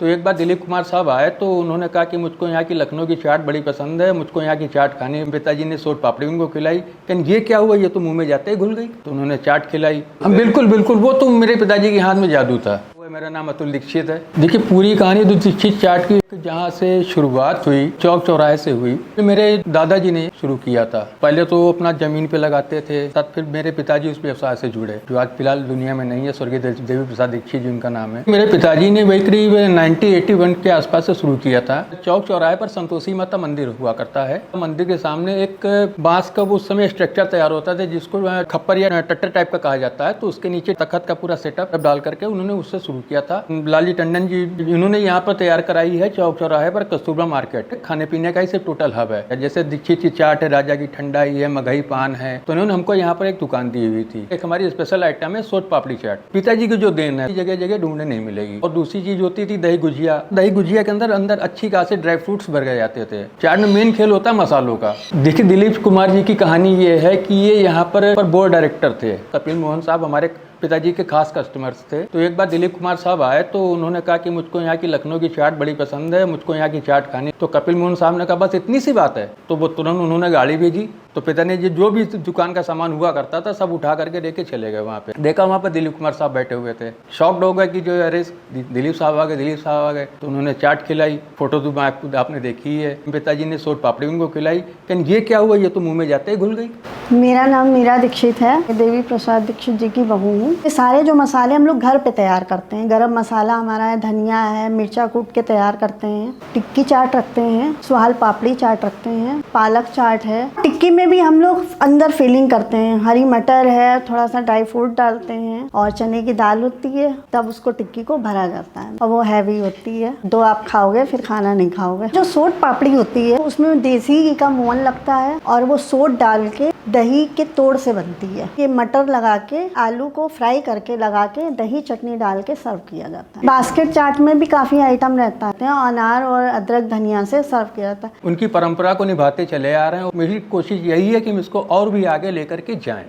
तो एक बार दिलीप कुमार साहब आए तो उन्होंने कहा कि मुझको यहाँ की लखनऊ की चाट बड़ी पसंद है, मुझको यहाँ की चाट खानी है। पिताजी ने सोट पापड़ी उनको खिलाई। कहन ये क्या हुआ, ये तो मुंह में जाते ही घुल गई। तो उन्होंने चाट खिलाई। हम बिल्कुल बिल्कुल वो तो मेरे पिताजी के हाथ में जादू था। मेरा नाम अतुल दीक्षित है। देखिए पूरी कहानी तो दीक्षित चाट की जहाँ से शुरुआत हुई चौक चौराहे से हुई। मेरे दादाजी ने शुरू किया था। पहले तो अपना जमीन पे लगाते थे, तब फिर मेरे पिताजी उस व्यवसाय से जुड़े, जो आज फिलहाल दुनिया में नहीं है। स्वर्गीय देवी प्रसाद दीक्षित जी उनका नाम है। मेरे पिताजी ने वही करीब 1981 के आसपास से शुरू किया था। चौक चौराहे पर संतोषी माता मंदिर हुआ करता है। मंदिर के सामने एक बांस का उस समय स्ट्रक्चर तैयार होता था, जिसको खप्पर या टट्टर टाइप का कहा जाता है। तो उसके नीचे तखत का पूरा सेटअप डाल करके उन्होंने उससे शुरू किया था। लालजी टंडन जी इन्होंने यहाँ पर तैयार कराई है चौक चौराहे पर कस्तूरबा मार्केट। खाने पीने का ही सिर्फ टोटल हब है। जैसे दीक्षित की चाट है, राजा की ठंडाई है, मगही पान है। तो उन्होंने हमको यहाँ पर एक दुकान दी हुई थी। एक हमारी स्पेशल आइटम है सोट पापड़ी चाट। पिताजी की जो देन है जगह जगह ढूंढने नहीं मिलेगी। और दूसरी चीज होती थी दही गुजिया। दही गुजिया के अंदर अच्छी खासी ड्राई फ्रूट्स भर गए जाते थे। चाट में मेन खेल होता है मसालों का। देखिए दिलीप कुमार जी की कहानी ये है कि ये यहाँ पर बोर्ड डायरेक्टर थे। कपिल मोहन साहब हमारे पिताजी के खास कस्टमर्स थे। तो एक बार दिलीप कुमार साहब आए तो उन्होंने कहा कि मुझको यहाँ की लखनऊ की चाट बड़ी पसंद है, मुझको यहाँ की चाट खानी। तो कपिल मोहन साहब ने कहा बस इतनी सी बात है। तो वो तुरंत उन्होंने गाड़ी भेजी। तो पिता ने जो भी दुकान का सामान हुआ करता था सब उठा करके लेके चले गए। वहाँ पे देखा, वहाँ पे दिलीप कुमार साहब बैठे हुए थे। शॉक्ड हो गए कि जो अरे दिलीप साहब आ गए, दिलीप साहब आ गए। तो उन्होंने चाट खिलाई। फोटो तो आपने देखी है। पिताजी ने सोट पापड़ी उनको खिलाई। कहन ये क्या हुआ, ये तो मुँह में जाते ही घुल गई। मेरा नाम मीरा दीक्षित है। देवी प्रसाद दीक्षित जी की बहू हूँ। ये सारे जो मसाले हम लोग घर पे तैयार करते हैं। गरम मसाला हमारा है, धनिया है, मिर्चा कूट के तैयार करते हैं। टिक्की चाट रखते हैं, सुहाल पापड़ी चाट रखते हैं, पालक चाट है। टिक्की में भी हम लोग अंदर फिलिंग करते हैं। हरी मटर है, थोड़ा सा ड्राई फ्रूट डालते हैं और चने की दाल होती है। तब उसको टिक्की को भरा जाता है और वो हैवी होती है। दो आप खाओगे फिर खाना नहीं खाओगे। जो सोट पापड़ी होती है उसमें देसी घी का मोहन लगता है और वो सोट डाल के दही के तोड़ से बनती है। ये मटर लगा के आलू को फ्राई करके लगा के दही चटनी डाल के सर्व किया जाता है। बास्केट चाट में भी काफी आइटम रहता है। अनार और अदरक धनिया से सर्व किया जाता है। उनकी परंपरा को निभाते चले आ रहे हैं। मेरी कोशिश यही है कि हम इसको और भी आगे लेकर के जाएं।